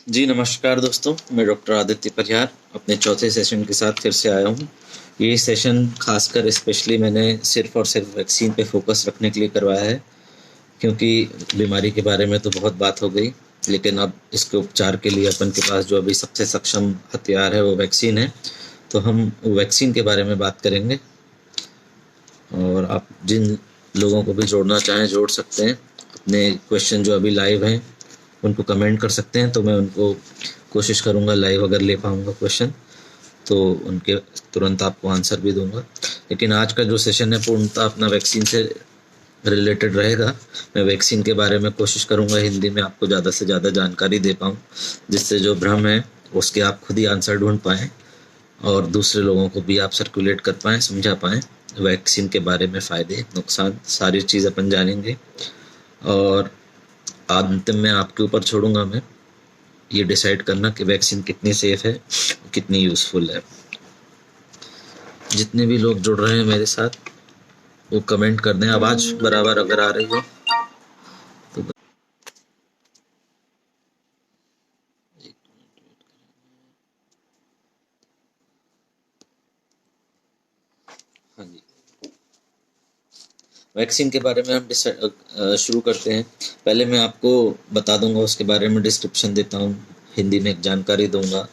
जी नमस्कार दोस्तों, मैं डॉक्टर आदित्य परिहार अपने चौथे सेशन के साथ फिर से आया हूँ। ये सेशन खासकर स्पेशली मैंने सिर्फ और सिर्फ वैक्सीन पे फोकस रखने के लिए करवाया है, क्योंकि बीमारी के बारे में तो बहुत बात हो गई, लेकिन अब इसके उपचार के लिए अपन के पास जो अभी सबसे सक्षम हथियार है वो वैक्सीन है। तो हम वैक्सीन के बारे में बात करेंगे, और आप जिन लोगों को भी जोड़ना चाहें जोड़ सकते हैं। अपने क्वेश्चन जो अभी लाइव हैं उनको कमेंट कर सकते हैं, तो मैं उनको कोशिश करूँगा लाइव अगर ले पाऊँगा क्वेश्चन तो उनके तुरंत आपको आंसर भी दूंगा। लेकिन आज का जो सेशन है पूर्णतः अपना वैक्सीन से रिलेटेड रहेगा। मैं वैक्सीन के बारे में कोशिश करूंगा हिंदी में आपको ज़्यादा से ज़्यादा जानकारी दे पाऊँ, जिससे जो भ्रम है उसके आप खुद ही आंसर ढूंढ पाएँ और दूसरे लोगों को भी आप सर्कुलेट कर पाएँ, समझा पाएँ वैक्सीन के बारे में, फ़ायदे नुकसान सारी चीज़ अपन जानेंगे। और अंतिम में आपके ऊपर छोड़ूंगा मैं ये डिसाइड करना कि वैक्सीन कितनी सेफ है, कितनी यूज़फुल है। जितने भी लोग जुड़ रहे हैं मेरे साथ वो कमेंट कर दें। आवाज़ बराबर अगर आ रही हो तो हाँ जी, वैक्सीन के बारे में हम शुरू करते हैं। पहले मैं आपको बता दूंगा, उसके बारे में डिस्क्रिप्शन देता हूँ, हिंदी में एक जानकारी दूंगा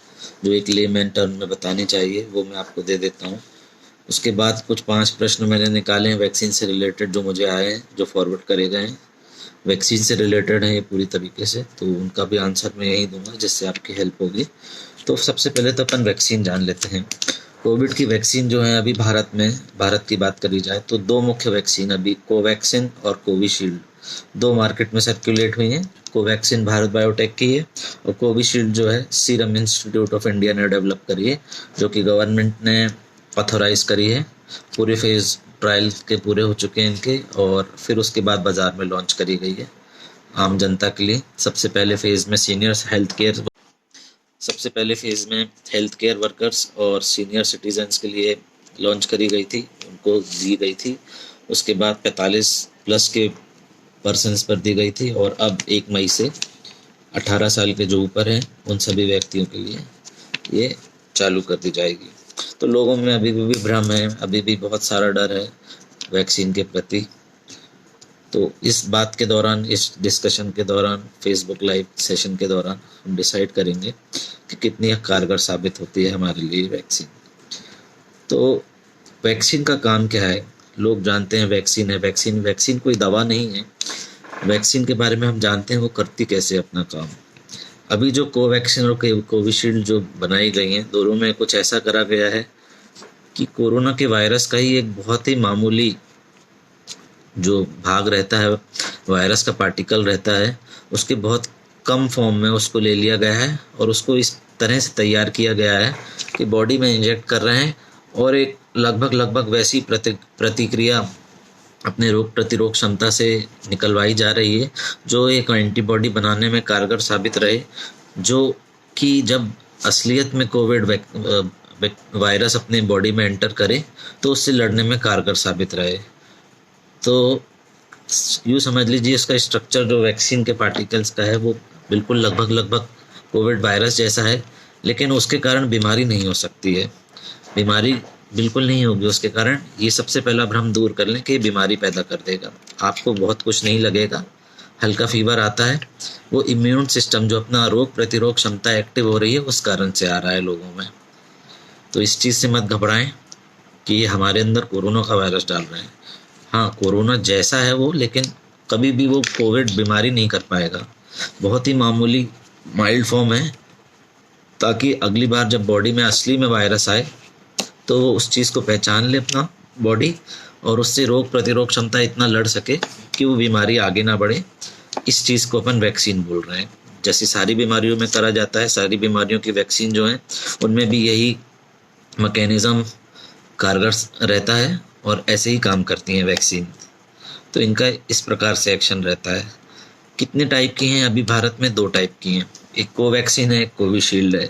जो एक लेमैन टर्म में बतानी चाहिए, वो मैं आपको दे देता हूँ। उसके बाद कुछ 5 प्रश्न मैंने निकाले हैं वैक्सीन से रिलेटेड जो मुझे आए हैं, जो फॉरवर्ड करे गए हैं, वैक्सीन से रिलेटेड है ये पूरी तरीके से, तो उनका भी आंसर मैं यही दूंगा जिससे आपकी हेल्प होगी। तो सबसे पहले तो अपन वैक्सीन जान लेते हैं। कोविड की वैक्सीन जो है अभी भारत की बात करी जाए तो 2 मुख्य वैक्सीन अभी कोवैक्सीन और कोविशील्ड 2 मार्केट में सर्कुलेट हुई हैं। कोवैक्सीन भारत बायोटेक की है और कोविशील्ड जो है सीरम इंस्टीट्यूट ऑफ इंडिया ने डेवलप करी है, जो कि गवर्नमेंट ने ऑथोराइज करी है। पूरे फेज़ ट्रायल के पूरे हो चुके हैं इनके, और फिर उसके बाद बाज़ार में लॉन्च करी गई है आम जनता के लिए। सबसे पहले फेज़ में हेल्थ केयर वर्कर्स और सीनियर सिटीजन्स के लिए लॉन्च करी गई थी, उनको दी गई थी। उसके बाद 45 प्लस के पर्सन्स पर दी गई थी, और अब 1 मई से 18 साल के जो ऊपर हैं उन सभी व्यक्तियों के लिए ये चालू कर दी जाएगी। तो लोगों में अभी भी भ्रम है, अभी भी बहुत सारा डर है वैक्सीन के प्रति। तो इस बात के दौरान, इस डिस्कशन के दौरान, फेसबुक लाइव सेशन के दौरान हम डिसाइड करेंगे कि कितनी कारगर साबित होती है हमारे लिए वैक्सीन। तो वैक्सीन का काम क्या है? लोग जानते हैं वैक्सीन है, वैक्सीन कोई दवा नहीं है। वैक्सीन के बारे में हम जानते हैं वो करती कैसे अपना काम। अभी जो कोवैक्सीन और कोविशील्ड जो बनाई गई हैं, दोनों में कुछ ऐसा करा गया है कि कोरोना के वायरस का ही एक बहुत ही मामूली जो भाग रहता है, वायरस का पार्टिकल रहता है, उसके बहुत कम फॉर्म में उसको ले लिया गया है और उसको इस तरह से तैयार किया गया है कि बॉडी में इंजेक्ट कर रहे हैं और एक लगभग वैसी प्रतिक्रिया अपने रोग प्रतिरोध क्षमता से निकलवाई जा रही है जो एक एंटीबॉडी बनाने में कारगर साबित रहे, जो कि जब असलियत में कोविड वायरस अपने बॉडी में एंटर करे तो उससे लड़ने में कारगर साबित रहे। तो यूँ समझ लीजिए इसका स्ट्रक्चर जो वैक्सीन के पार्टिकल्स का है वो बिल्कुल लगभग कोविड वायरस जैसा है, लेकिन उसके कारण बीमारी नहीं हो सकती है। बीमारी बिल्कुल नहीं होगी उसके कारण। ये सबसे पहला भ्रम दूर कर लें कि बीमारी पैदा कर देगा। आपको बहुत कुछ नहीं लगेगा, हल्का फीवर आता है, वो इम्यून सिस्टम जो अपना रोग प्रतिरोध क्षमता एक्टिव हो रही है उस कारण से आ रहा है लोगों में। तो इस चीज़ से मत घबराएं कि ये हमारे अंदर कोरोना का वायरस डाल रहे हैं। हाँ, कोरोना जैसा है वो, लेकिन कभी भी वो कोविड बीमारी नहीं कर पाएगा। बहुत ही मामूली माइल्ड फॉर्म है, ताकि अगली बार जब बॉडी में असली में वायरस आए तो वो उस चीज़ को पहचान ले अपना बॉडी, और उससे रोग प्रतिरोध क्षमता इतना लड़ सके कि वो बीमारी आगे ना बढ़े। इस चीज़ को अपन वैक्सीन बोल रहे हैं। जैसे सारी बीमारियों में करा जाता है, सारी बीमारियों की वैक्सीन जो है उनमें भी यही मैकेनिज़्म कारगर रहता है और ऐसे ही काम करती हैं वैक्सीन। तो इनका इस प्रकार से एक्शन रहता है। कितने टाइप की हैं? अभी भारत में 2 टाइप की हैं, एक कोवैक्सीन है, एक कोविशील्ड है।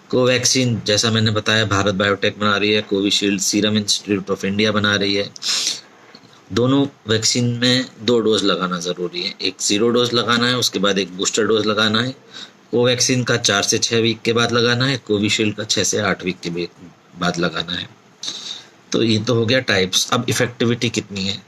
कोवैक्सीन जैसा मैंने बताया भारत बायोटेक बना रही है, Covishield serum institute of India बना रही है। दोनों वैक्सीन में 2 डोज लगाना ज़रूरी है, एक 0 डोज लगाना है, उसके बाद एक बूस्टर डोज लगाना है। कोवैक्सीन का 4 से 6 वीक के बाद लगाना है, कोविशील्ड का 6 से 8 वीक के बाद लगाना है। तो ये तो हो गया टाइप्स। अब इफेक्टिविटी कितनी है?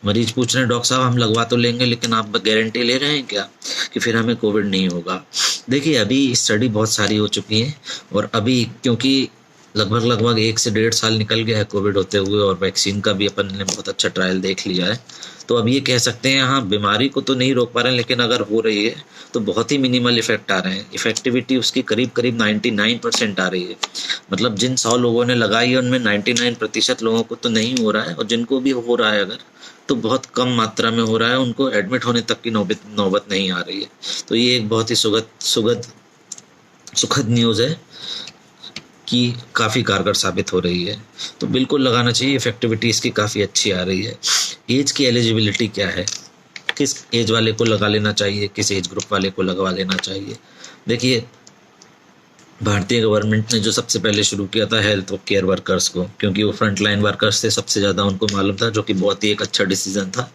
मरीज पूछ रहे हैं डॉक्टर साहब हम लगवा तो लेंगे लेकिन आप गारंटी ले रहे हैं क्या कि फिर हमें कोविड नहीं होगा? देखिए अभी स्टडी बहुत सारी हो चुकी हैं और अभी क्योंकि लगभग 1 से 1.5 साल निकल गया है कोविड होते हुए और वैक्सीन का भी अपन ने बहुत अच्छा ट्रायल देख लिया है, तो अब ये कह सकते हैं हाँ बीमारी को तो नहीं रोक पा रहे हैं लेकिन अगर हो रही है तो बहुत ही मिनिमल इफेक्ट आ रहे हैं। इफेक्टिविटी उसकी करीब 99% आ रही है। मतलब जिन 100 लोगों ने लगाई है उनमें 99% लोगों को तो नहीं हो रहा है, और जिनको भी हो रहा है अगर तो बहुत कम मात्रा में हो रहा है, उनको एडमिट होने तक की नौबत नहीं आ रही है। तो ये एक बहुत ही सुखद न्यूज़ है कि काफ़ी कारगर साबित हो रही है। तो बिल्कुल लगाना चाहिए, इफेक्टिविटी इसकी काफ़ी अच्छी आ रही है। एज की एलिजिबिलिटी क्या है, किस एज वाले को लगा लेना चाहिए, किस एज ग्रुप वाले को लगवा लेना चाहिए? देखिए भारतीय गवर्नमेंट ने जो सबसे पहले शुरू किया था हेल्थ केयर वर्कर्स को, क्योंकि वो फ्रंट लाइन वर्कर्स थे, सबसे ज़्यादा उनको मालूम था, जो कि बहुत ही एक अच्छा डिसीजन था।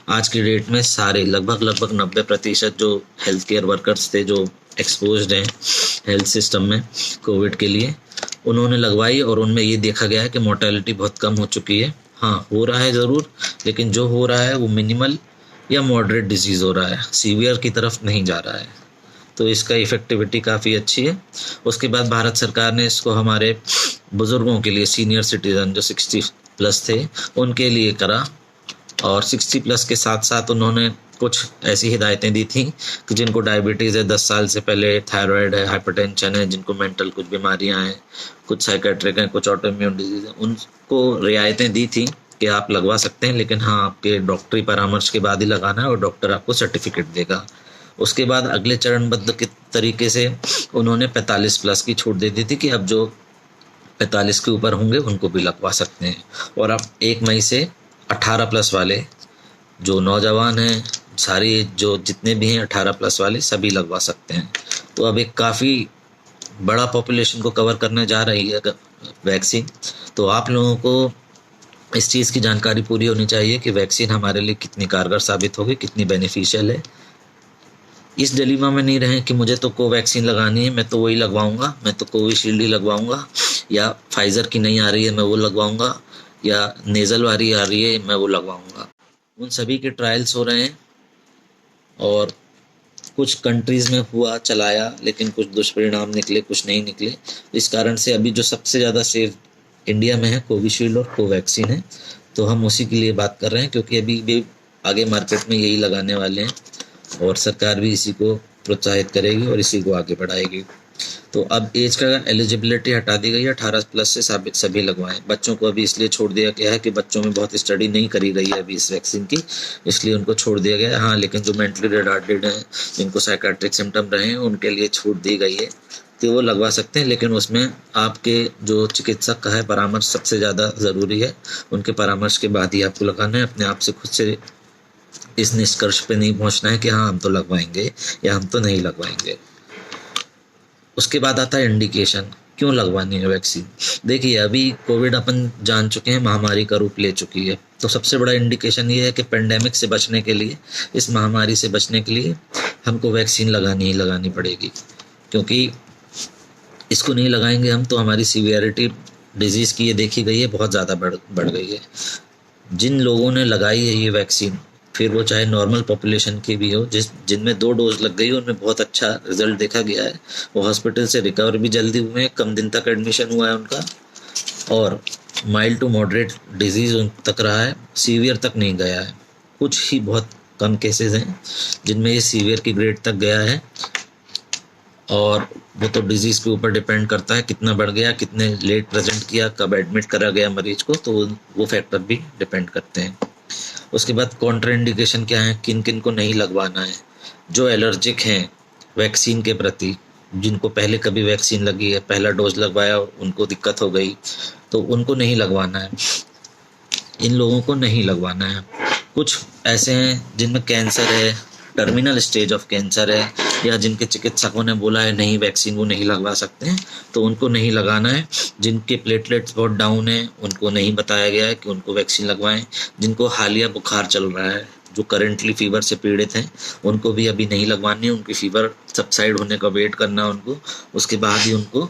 आज की डेट में सारे लगभग 90% जो हेल्थ केयर वर्कर्स थे जो एक्सपोज्ड हैं हेल्थ सिस्टम में कोविड के लिए, उन्होंने लगवाई और उनमें ये देखा गया है कि मोर्टेलिटी बहुत कम हो चुकी है। हाँ हो रहा है ज़रूर, लेकिन जो हो रहा है वो मिनिमल या मॉडरेट डिजीज़ हो रहा है, सीवियर की तरफ नहीं जा रहा है। तो इसका इफेक्टिविटी काफ़ी अच्छी है। उसके बाद भारत सरकार ने इसको हमारे बुज़ुर्गों के लिए, सीनियर सिटीज़न जो 60+ थे उनके लिए करा, और 60+ के साथ साथ उन्होंने कुछ ऐसी हिदायतें दी थी कि जिनको डायबिटीज़ है 10 साल से पहले, थायराइड है, हाइपरटेंशन है, जिनको मेंटल कुछ बीमारियां हैं, कुछ साइकेट्रिक हैं, कुछ ऑटो इम्यून डिजीज़ हैं, उनको रियायतें दी थी कि आप लगवा सकते हैं, लेकिन हाँ आपके डॉक्टरी परामर्श के बाद ही लगाना है और डॉक्टर आपको सर्टिफिकेट देगा। उसके बाद अगले चरणबद्ध के तरीके से उन्होंने 45+ की छूट दे दी थी कि अब जो 45 के ऊपर होंगे उनको भी लगवा सकते हैं। और अब 1 मई से 18+ वाले जो नौजवान हैं, सारी जो जितने भी हैं 18+ वाले सभी लगवा सकते हैं। तो अब एक काफ़ी बड़ा पॉपुलेशन को कवर करने जा रही है वैक्सीन। तो आप लोगों को इस चीज़ की जानकारी पूरी होनी चाहिए कि वैक्सीन हमारे लिए कितनी कारगर साबित होगी, कितनी बेनिफिशियल है। इस डिलेमा में नहीं रहें कि मुझे तो कोवैक्सीन लगानी है, मैं तो वही लगवाऊंगा, मैं तो कोविशील्ड ही लगवाऊंगा, या फाइज़र की नहीं आ रही है मैं वो लगवाऊंगा, या नेज़ल वाली आ रही है मैं वो लगवाऊंगा। उन सभी के ट्रायल्स हो रहे हैं और कुछ कंट्रीज़ में हुआ चलाया, लेकिन कुछ दुष्परिणाम निकले, कुछ नहीं निकले। इस कारण से अभी जो सबसे ज़्यादा सेफ इंडिया में है कोविशील्ड और कोवैक्सीन है, तो हम उसी के लिए बात कर रहे हैं, क्योंकि अभी भी आगे मार्केट में यही लगाने वाले हैं और सरकार भी इसी को प्रोत्साहित करेगी और इसी को आगे बढ़ाएगी। तो अब एज का एलिजिबिलिटी हटा दी गई है, 18+ से सभी लगवाएं। बच्चों को अभी इसलिए छोड़ दिया गया है कि बच्चों में बहुत स्टडी नहीं करी गई है अभी इस वैक्सीन की, इसलिए उनको छोड़ दिया गया है। हाँ लेकिन जो मेंटली रिटार्डेड हैं, जिनको साइकेट्रिक सिम्टम रहे हैं, उनके लिए छूट दी गई है, तो वो लगवा सकते हैं, लेकिन उसमें आपके जो चिकित्सक का है परामर्श सबसे ज़्यादा ज़रूरी है। उनके परामर्श के बाद ही आपको लगाना है। अपने आप से खुद से इस निष्कर्ष पे नहीं पहुंचना है कि हाँ हम तो लगवाएंगे या हम तो नहीं लगवाएंगे। उसके बाद आता है इंडिकेशन, क्यों लगवानी है वैक्सीन। देखिए अभी कोविड अपन जान चुके हैं महामारी का रूप ले चुकी है, तो सबसे बड़ा इंडिकेशन ये है कि पेंडेमिक से बचने के लिए, इस महामारी से बचने के लिए हमको वैक्सीन लगानी ही लगानी पड़ेगी, क्योंकि इसको नहीं लगाएंगे हम तो हमारी सीवियरिटी डिजीज़ की ये देखी गई है बहुत ज़्यादा बढ़ गई है। जिन लोगों ने लगाई है ये वैक्सीन, फिर वो चाहे नॉर्मल पॉपुलेशन की भी हो, जिनमें 2 डोज लग गई उनमें बहुत अच्छा रिजल्ट देखा गया है। वो हॉस्पिटल से रिकवर भी जल्दी हुए हैं, कम दिन तक एडमिशन हुआ है उनका, और माइल्ड टू मॉडरेट डिजीज़ उन तक रहा है, सीवियर तक नहीं गया है। कुछ ही बहुत कम केसेस हैं जिनमें ये सीवियर की ग्रेड तक गया है, और वो तो डिजीज़ के ऊपर डिपेंड करता है कितना बढ़ गया, कितने लेट प्रेजेंट किया, कब एडमिट करा गया मरीज को, तो वो फैक्टर भी डिपेंड करते हैं। उसके बाद कॉन्ट्रा इंडिकेशन क्या है, किन किन को नहीं लगवाना है। जो एलर्जिक हैं वैक्सीन के प्रति, जिनको पहले कभी वैक्सीन लगी है, पहला डोज लगवाया, उनको दिक्कत हो गई, तो उनको नहीं लगवाना है, इन लोगों को नहीं लगवाना है। कुछ ऐसे हैं जिनमें कैंसर है, टर्मिनल स्टेज ऑफ कैंसर है, या जिनके चिकित्सकों ने बोला है नहीं वैक्सीन वो नहीं लगवा सकते हैं, तो उनको नहीं लगाना है। जिनके प्लेटलेट्स बहुत डाउन है उनको नहीं बताया गया है कि उनको वैक्सीन लगवाएं। जिनको हालिया बुखार चल रहा है, जो करंटली फीवर से पीड़ित हैं उनको भी अभी नहीं लगवानी है, उनकी फीवर सबसाइड होने का वेट करना है उनको, उसके बाद ही उनको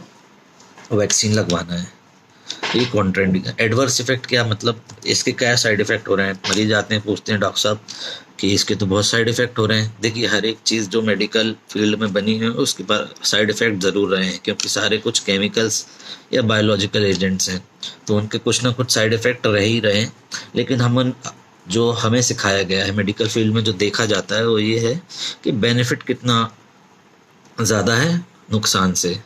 वैक्सीन लगवाना है। ये कॉन्ट्राइंडिकेशन। एडवर्स इफेक्ट क्या मतलब, इसके क्या साइड इफेक्ट हो रहे हैं? मरीज आते हैं पूछते हैं डॉक्टर साहब कि इसके तो बहुत साइड इफेक्ट हो रहे हैं। देखिए हर एक चीज़ जो मेडिकल फील्ड में बनी है उसके पर साइड इफेक्ट ज़रूर रहे हैं, क्योंकि सारे कुछ केमिकल्स या बायोलॉजिकल एजेंट्स हैं, तो उनके कुछ ना कुछ साइड इफेक्ट रह ही रहे हैं। लेकिन जो हमें सिखाया गया है मेडिकल फील्ड में, जो देखा जाता है वो ये है कि बेनिफिट कितना ज़्यादा है नुकसान से।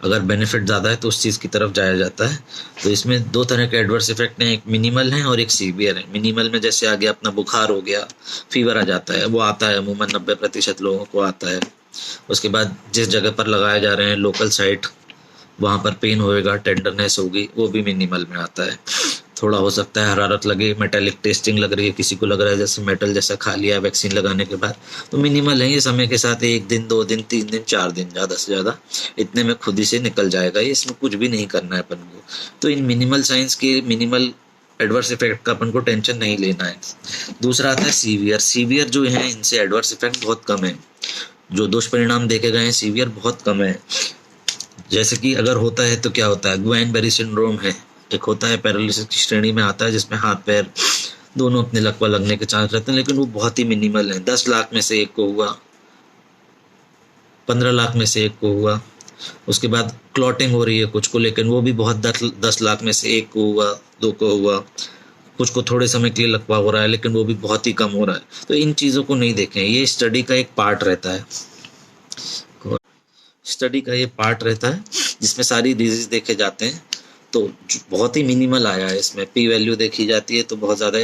अगर बेनिफिट ज़्यादा है तो उस चीज़ की तरफ जाया जाता है। तो इसमें दो तरह के एडवर्स इफेक्ट हैं, एक मिनिमल है और एक सीवियर है। मिनिमल में जैसे आ गया अपना बुखार हो गया, फीवर आ जाता है, वो आता है अमूमन 90% लोगों को आता है। उसके बाद जिस जगह पर लगाए जा रहे हैं लोकल साइट, वहाँ पर पेन होएगा, टेंडरनेस होगी, वो भी मिनिमल में आता है। थोड़ा हो सकता है हरारत लगे, मेटालिक टेस्टिंग लग रही है, किसी को लग रहा है जैसे मेटल जैसा खा लिया वैक्सीन लगाने के बाद, तो मिनिमल है ये। समय के साथ 1 दिन 2 दिन 3 दिन 4 दिन ज़्यादा से ज़्यादा इतने में खुद ही से निकल जाएगा ये, इसमें कुछ भी नहीं करना है अपन को। तो इन मिनिमल साइंस के मिनिमल एडवर्स इफेक्ट का अपन को टेंशन नहीं लेना है। दूसरा आता है सीवियर। सीवियर जो है इनसे एडवर्स इफेक्ट बहुत कम है, जो दुष्परिणाम देखे गए हैं सीवियर बहुत कम है। जैसे कि अगर होता है तो क्या होता है, गुएन बेरी सिंड्रोम है, एक होता है पैरालिसिस की श्रेणी में आता है, जिसमें हाथ पैर दोनों अपने लकवा लगने के चांस रहते हैं, लेकिन वो बहुत ही मिनिमल है। 10 लाख में से एक को हुआ, 15 लाख में से एक को हुआ। उसके बाद क्लॉटिंग हो रही है कुछ को, लेकिन वो भी बहुत 10 लाख में से एक को हुआ, 2 को हुआ। कुछ को थोड़े समय के लिए लकवा हो रहा है, लेकिन वो भी बहुत ही कम हो रहा है। तो इन चीज़ों को नहीं देखें, ये स्टडी का एक पार्ट रहता है। स्टडी का ये पार्ट रहता है जिसमें सारी डिजीज देखे जाते हैं। तो बहुत ही मिनिमल आया है इसमें, पी वैल्यू देखी जाती है तो बहुत ज़्यादा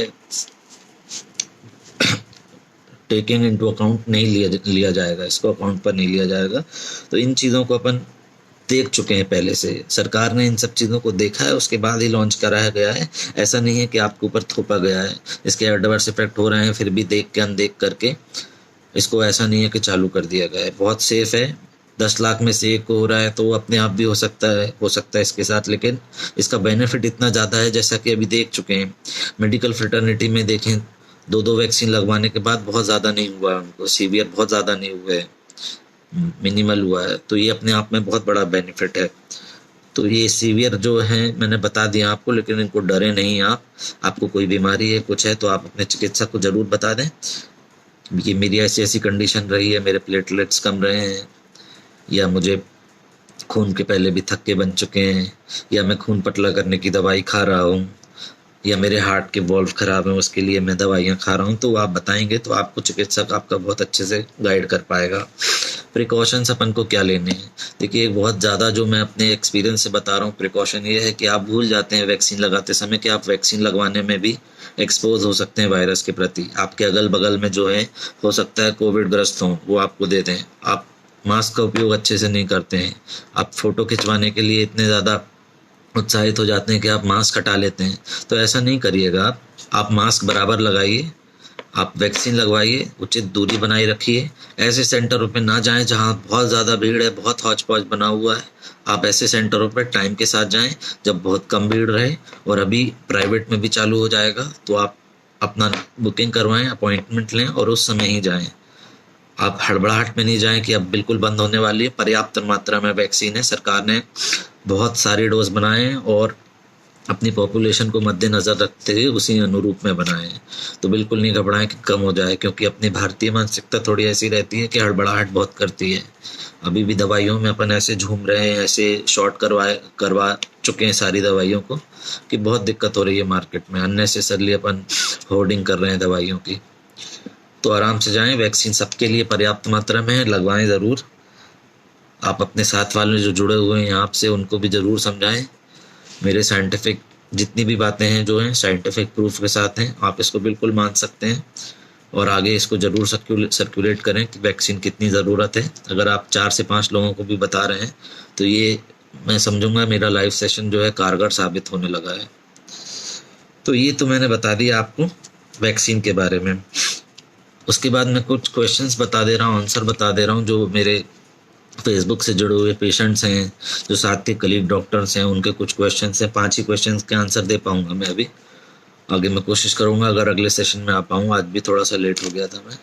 टेकिंग इनटू अकाउंट नहीं लिया जाएगा, इसको अकाउंट पर नहीं लिया जाएगा। तो इन चीज़ों को अपन देख चुके हैं पहले से, सरकार ने इन सब चीज़ों को देखा है, उसके बाद ही लॉन्च कराया गया है। ऐसा नहीं है कि आपके ऊपर थोपा गया है। इसके एडवर्स इफेक्ट हो रहे हैं फिर भी देख के अनदेख करके, इसको ऐसा नहीं है कि चालू कर दिया गया है। बहुत सेफ है। 10 लाख में से एक को हो रहा है तो अपने आप भी हो सकता है इसके साथ, लेकिन इसका बेनिफिट इतना ज़्यादा है जैसा कि अभी देख चुके हैं। मेडिकल फ्रेटर्निटी में देखें, 2 वैक्सीन लगवाने के बाद बहुत ज़्यादा नहीं हुआ है उनको, सीवियर बहुत ज़्यादा नहीं हुए है, मिनिमल हुआ है। तो ये अपने आप में बहुत बड़ा बेनिफिट है। तो ये सीवियर जो है मैंने बता दिया आपको, लेकिन इनको डरे नहीं आप। आपको कोई बीमारी है कुछ है तो आप अपने चिकित्सक को ज़रूर बता दें, ये मेरी ऐसी ऐसी कंडीशन रही है, मेरे प्लेटलेट्स कम रहे हैं, या मुझे खून के पहले भी थक्के बन चुके हैं, या मैं खून पतला करने की दवाई खा रहा हूँ, या मेरे हार्ट के वॉल्व खराब हैं उसके लिए मैं दवाइयाँ खा रहा हूँ, तो आप बताएंगे तो आपको चिकित्सक आपका बहुत अच्छे से गाइड कर पाएगा। प्रिकॉशंस अपन को क्या लेने हैं, देखिए बहुत ज़्यादा जो मैं अपने एक्सपीरियंस से बता रहा हूँ, प्रिकॉशन ये है कि आप भूल जाते हैं वैक्सीन लगाते समय कि आप वैक्सीन लगवाने में भी एक्सपोज हो सकते हैं वायरस के प्रति। आपके अगल बगल में जो है हो सकता है कोविड ग्रस्त हों, वो आपको दे दें। आप मास्क का उपयोग अच्छे से नहीं करते हैं, आप फ़ोटो खिंचवाने के लिए इतने ज़्यादा उत्साहित हो जाते हैं कि आप मास्क हटा लेते हैं, तो ऐसा नहीं करिएगा। आप मास्क बराबर लगाइए, आप वैक्सीन लगवाइए, उचित दूरी बनाए रखिए। ऐसे सेंटरों पे ना जाएं जहां बहुत ज़्यादा भीड़ है, बहुत हौच पौच बना हुआ है। आप ऐसे सेंटरों पे टाइम के साथ जाएं जब बहुत कम भीड़ रहे, और अभी प्राइवेट में भी चालू हो जाएगा तो आप अपना बुकिंग करवाएं, अपॉइंटमेंट लें और उस समय ही जाएं। आप हड़बड़ाहट में नहीं जाएं कि अब बिल्कुल बंद होने वाली है। पर्याप्त मात्रा में वैक्सीन है, सरकार ने बहुत सारे डोज बनाए हैं और अपनी पॉपुलेशन को मद्देनज़र रखते हुए उसी अनुरूप में बनाए हैं। तो बिल्कुल नहीं घबराएं कि कम हो जाए, क्योंकि अपनी भारतीय मानसिकता थोड़ी ऐसी रहती है कि हड़बड़ाहट बहुत करती है। अभी भी दवाइयों में अपन ऐसे झूम रहे हैं, ऐसे शॉर्ट करवा चुके हैं सारी दवाइयों को कि बहुत दिक्कत हो रही है मार्केट में। अननेसेसरली अपन होर्डिंग कर रहे हैं दवाइयों की। तो आराम से जाएं, वैक्सीन सबके लिए पर्याप्त मात्रा में है, लगवाएं ज़रूर। आप अपने साथ वाले जो जुड़े हुए हैं आपसे उनको भी ज़रूर समझाएं। मेरे साइंटिफिक जितनी भी बातें हैं जो हैं साइंटिफिक प्रूफ के साथ हैं, आप इसको बिल्कुल मान सकते हैं और आगे इसको ज़रूर सर्कुलेट करें कि वैक्सीन कितनी ज़रूरत है। अगर आप 4 से 5 लोगों को भी बता रहे हैं तो ये मैं समझूंगा मेरा लाइव सेशन जो है कारगर साबित होने लगा है। तो ये तो मैंने बता दिया आपको वैक्सीन के बारे में। उसके बाद मैं कुछ क्वेश्चंस बता दे रहा हूँ, आंसर बता दे रहा हूँ, जो मेरे फेसबुक से जुड़े हुए पेशेंट्स हैं, जो साथ के कलीग डॉक्टर्स हैं, उनके कुछ क्वेश्चंस हैं। 5 ही क्वेश्चंस के आंसर दे पाऊंगा मैं अभी। आगे मैं कोशिश करूँगा अगर अगले सेशन में आ पाऊँ, आज भी थोड़ा सा लेट हो गया था मैं।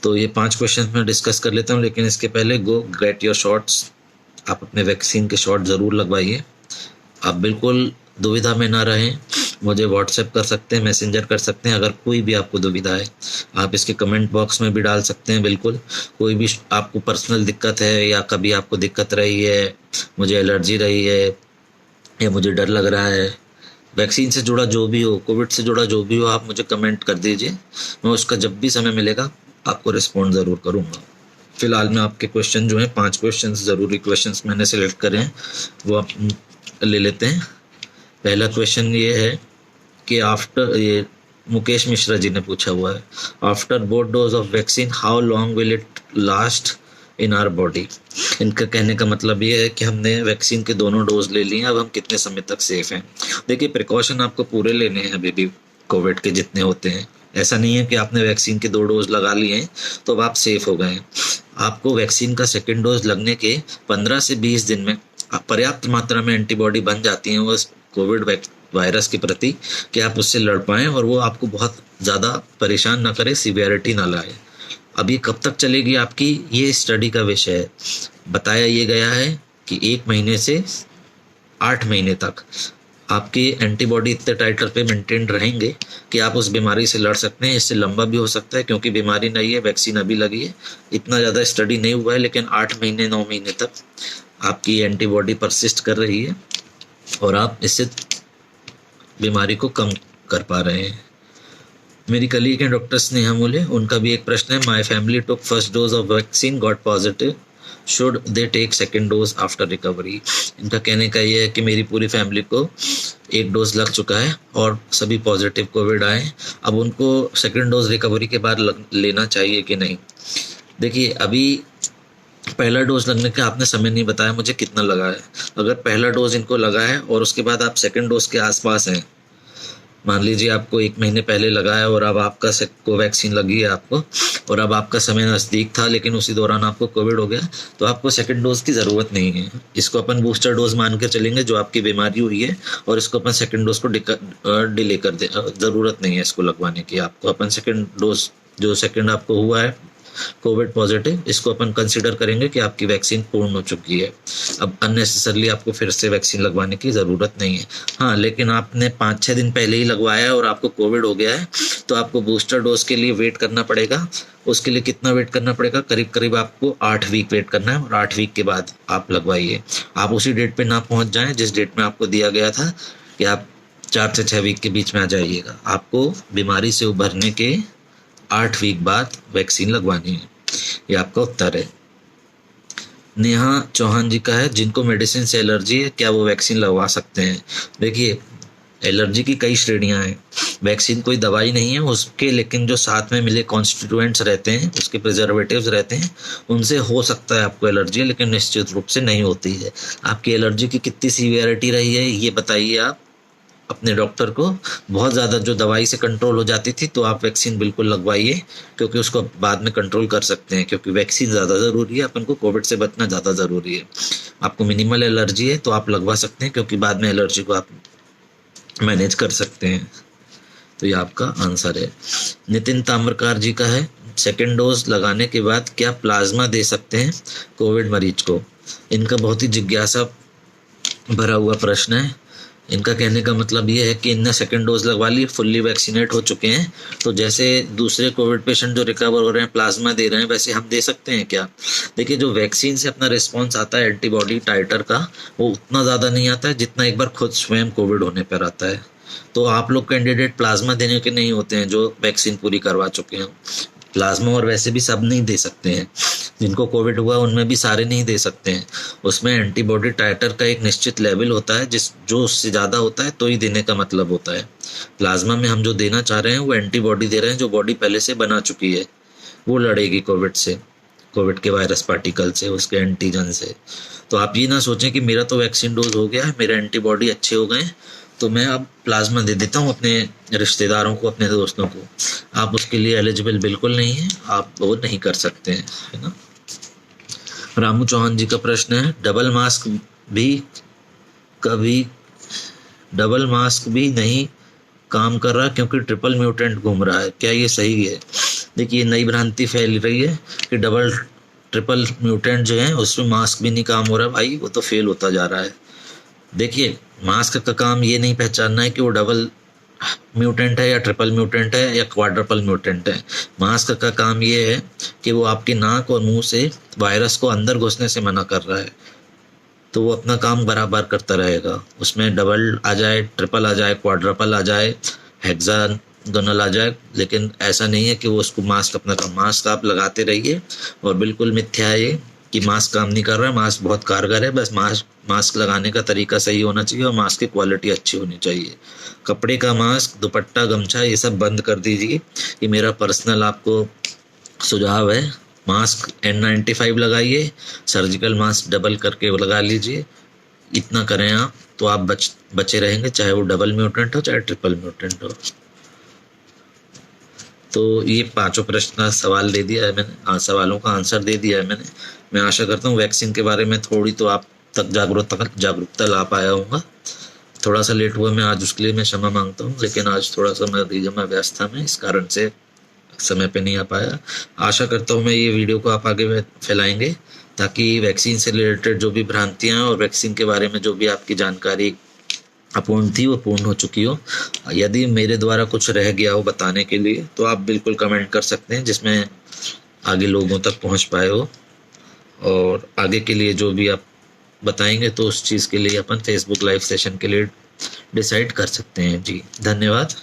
तो ये 5 क्वेश्चन मैं डिस्कस कर लेता हूँ, लेकिन इसके पहले गो गेट योर शॉट्स। आप अपने वैक्सीन के शॉट ज़रूर लगवाइए। आप बिल्कुल दुविधा में ना रहें, मुझे व्हाट्सएप कर सकते हैं, मैसेंजर कर सकते हैं। अगर कोई भी आपको दुविधा है आप इसके कमेंट बॉक्स में भी डाल सकते हैं। बिल्कुल कोई भी आपको पर्सनल दिक्कत है या कभी आपको दिक्कत रही है, मुझे एलर्जी रही है या मुझे डर लग रहा है, वैक्सीन से जुड़ा जो भी हो, कोविड से जुड़ा जो भी हो, आप मुझे कमेंट कर दीजिए। मैं उसका जब भी समय मिलेगा आपको रिस्पॉन्ड ज़रूर करूँगा। फिलहाल मैं आपके क्वेश्चन जो हैं 5 क्वेश्चन ज़रूरी क्वेश्चन मैंने सेलेक्ट करे हैं, वो आप ले लेते हैं। पहला क्वेश्चन ये है कि आफ्टर, ये मुकेश मिश्रा जी ने पूछा हुआ है, after both dose of vaccine how long will it last in our body. इनका कहने का मतलब ये है कि हमने वैक्सीन के दोनों डोज ले लिए, अब हम कितने समय तक सेफ हैं। देखिए प्रिकॉशन आपको पूरे लेने हैं अभी भी, कोविड के जितने होते हैं। ऐसा नहीं है कि आपने वैक्सीन के 2 डोज लगा लिए हैं तो अब आप सेफ हो गए हैं। आपको वैक्सीन का सेकेंड डोज लगने के 15 से 20 दिन में पर्याप्त मात्रा में एंटीबॉडी बन जाती हैं उस कोविड वायरस के प्रति कि आप उससे लड़ पाएँ और वो आपको बहुत ज़्यादा परेशान ना करे, सीवियरिटी ना लाए। अब ये कब तक चलेगी आपकी, ये स्टडी का विषय है। बताया ये गया है कि 1 महीने से 8 महीने तक आपके एंटीबॉडी इतने टाइटर पे मेंटेन रहेंगे कि आप उस बीमारी से लड़ सकते हैं। इससे लंबा भी हो सकता है क्योंकि बीमारी नहीं है, वैक्सीन अभी लगी है, इतना ज़्यादा स्टडी नहीं हुआ है, लेकिन 8 महीने 9 महीने तक आपकी एंटीबॉडी परसिस्ट कर रही है और आप इससे बीमारी को कम कर पा रहे हैं। मेरी कलीग हैं डॉक्टर स्नेहा मोले, उनका भी एक प्रश्न है, my family took first dose of vaccine got positive, should they take second dose after recovery. इनका कहने का ये है कि मेरी पूरी फैमिली को 1 डोज लग चुका है और सभी पॉजिटिव कोविड आए, अब उनको सेकेंड डोज रिकवरी के बाद लेना चाहिए कि नहीं। देखिए अभी पहला डोज लगने का आपने समय नहीं बताया मुझे कितना लगा है। अगर पहला डोज इनको लगा है और उसके बाद आप सेकेंड डोज के आसपास हैं, मान लीजिए आपको 1 महीने पहले लगा है और अब आपका कोवैक्सीन लगी है आपको, और अब आपका समय नज़दीक था लेकिन उसी दौरान आपको कोविड हो गया, तो आपको सेकंड डोज की ज़रूरत नहीं है। इसको अपन बूस्टर डोज मान के चलेंगे जो आपकी बीमारी हुई है, और इसको अपन सेकंड डोज को डिले कर दे, ज़रूरत नहीं है इसको लगवाने की। आपको अपन सेकंड डोज जो सेकंड आपको हुआ है कोविड पॉजिटिव, इसको अपन कंसिडर करेंगे कि आपकी वैक्सीन पूर्ण हो चुकी है। अब अननेसेसरली आपको फिर से वैक्सीन लगवाने की ज़रूरत नहीं है। हाँ, लेकिन आपने 5-6 दिन पहले ही लगवाया है और आपको कोविड हो गया है तो आपको बूस्टर डोज के लिए वेट करना पड़ेगा। उसके लिए कितना वेट करना पड़ेगा, करीब करीब आपको 8 वीक वेट करना है, और 8 वीक के बाद आप लगवाइए। आप उसी डेट पे ना पहुंच जाएं जिस डेट में आपको दिया गया था कि आप 4 से 6 वीक के बीच में आ जाइएगा। आपको बीमारी से उभरने के 8 वीक बाद वैक्सीन लगवानी है। ये आपका उत्तर है। नेहा चौहान जी का है, जिनको मेडिसिन से एलर्जी है क्या वो वैक्सीन लगवा सकते हैं। देखिए एलर्जी की कई श्रेणियां हैं, वैक्सीन कोई दवाई नहीं है उसके, लेकिन जो साथ में मिले कॉन्स्टिट्यूएंट्स रहते हैं, उसके प्रिजर्वेटिव्स रहते हैं, उनसे हो सकता है आपको एलर्जी, लेकिन निश्चित रूप से नहीं होती है। आपकी एलर्जी की कितनी सीवियरिटी रही है ये बताइए आप अपने डॉक्टर को। बहुत ज़्यादा जो दवाई से कंट्रोल हो जाती थी तो आप वैक्सीन बिल्कुल लगवाइए, क्योंकि उसको बाद में कंट्रोल कर सकते हैं, क्योंकि वैक्सीन ज़्यादा ज़रूरी है। अपन को कोविड से बचना ज़्यादा ज़रूरी है। आपको मिनिमल एलर्जी है तो आप लगवा सकते हैं, क्योंकि बाद में एलर्जी को आप मैनेज कर सकते हैं। तो ये आपका आंसर है। नितिन ताम्रकार जी का है, सेकेंड डोज लगाने के बाद क्या प्लाज्मा दे सकते हैं कोविड मरीज को। इनका बहुत ही जिज्ञासा भरा हुआ प्रश्न है। इनका कहने का मतलब ये है कि इनने सेकेंड डोज लगवा ली, फुल्ली वैक्सीनेट हो चुके हैं, तो जैसे दूसरे कोविड पेशेंट जो रिकवर हो रहे हैं प्लाज्मा दे रहे हैं, वैसे हम दे सकते हैं क्या। देखिए जो वैक्सीन से अपना रिस्पॉन्स आता है एंटीबॉडी टाइटर का, वो उतना ज़्यादा नहीं आता है जितना एक बार खुद स्वयं कोविड होने पर आता है। तो आप लोग कैंडिडेट प्लाज्मा देने के नहीं होते हैं जो वैक्सीन पूरी करवा चुके हैं। प्लाज्मा और वैसे भी सब नहीं दे सकते हैं, जिनको कोविड हुआ उनमें भी सारे नहीं दे सकते हैं। उसमें एंटीबॉडी टाइटर का एक निश्चित लेवल होता है, जो उससे ज़्यादा होता है तो ही देने का मतलब होता है। प्लाज्मा में हम जो देना चाह रहे हैं वो एंटीबॉडी दे रहे हैं जो बॉडी पहले से बना चुकी है, वो लड़ेगी कोविड से, कोविड के वायरस पार्टिकल से, उसके एंटीजन से। तो आप ये ना सोचें कि मेरा तो वैक्सीन डोज हो गया है, मेरा एंटीबॉडी अच्छे हो गए तो मैं अब प्लाज्मा दे देता हूँ अपने रिश्तेदारों को, अपने दोस्तों को। आप उसके लिए एलिजिबल बिल्कुल नहीं है, आप वो नहीं कर सकते हैं, है ना। रामू चौहान जी का प्रश्न है, डबल मास्क भी कभी डबल मास्क भी नहीं काम कर रहा क्योंकि ट्रिपल म्यूटेंट घूम रहा है। क्या ये सही है? देखिए, नई भ्रांति फैल रही है कि डबल ट्रिपल म्यूटेंट जो है उसमें मास्क भी नहीं काम हो रहा है। भाई वो तो फेल होता जा रहा है। देखिए, मास्क का काम ये नहीं पहचानना है कि वो डबल म्यूटेंट है या ट्रिपल म्यूटेंट है या क्वाड्रपल म्यूटेंट है। मास्क का काम ये है कि वो आपकी नाक और मुंह से वायरस को अंदर घुसने से मना कर रहा है, तो वो अपना काम बराबर करता रहेगा। उसमें डबल आ जाए, ट्रिपल आ जाए, क्वाड्रपल आ जाए, हेक्सागोनल आ जाए, लेकिन ऐसा नहीं है कि वो उसको मास्क अपना काम। मास्क आप लगाते रहिए। और बिल्कुल मिथ्या है ये कि मास्क काम नहीं कर रहा है। मास्क बहुत कारगर है, बस मास्क लगाने का तरीका सही होना चाहिए और मास्क की क्वालिटी अच्छी होनी चाहिए। कपड़े का मास्क, दुपट्टा, गमछा ये सब बंद कर दीजिए। ये मेरा पर्सनल आपको सुझाव है। मास्क N95 लगाइए, सर्जिकल मास्क डबल करके लगा लीजिए। इतना करें आप तो आप बचे रहेंगे, चाहे वो डबल म्यूटेंट हो चाहे ट्रिपल म्यूटेंट हो। तो ये पांचों प्रश्न सवाल दे दिया है मैंने, सवालों का आंसर दे दिया है मैंने। मैं आशा करता हूँ वैक्सीन के बारे में थोड़ी तो आप तक जागरूकता ला पाया हूँगा। थोड़ा सा लेट हुआ मैं आज, उसके लिए मैं क्षमा मांगता हूँ, लेकिन आज थोड़ा सा मैं व्यस्त था, मैं इस कारण से समय पे नहीं आ पाया। आशा करता हूँ मैं ये वीडियो को आप आगे फैलाएंगे ताकि वैक्सीन से रिलेटेड जो भी भ्रांतियाँ और वैक्सीन के बारे में जो भी आपकी जानकारी अपूर्ण थी वो पूर्ण हो चुकी हो। यदि मेरे द्वारा कुछ रह गया हो बताने के लिए तो आप बिल्कुल कमेंट कर सकते हैं, जिसमें आगे लोगों तक पहुंच पाए हो। और आगे के लिए जो भी आप बताएंगे तो उस चीज़ के लिए अपन फेसबुक लाइव सेशन के लिए डिसाइड कर सकते हैं। जी धन्यवाद।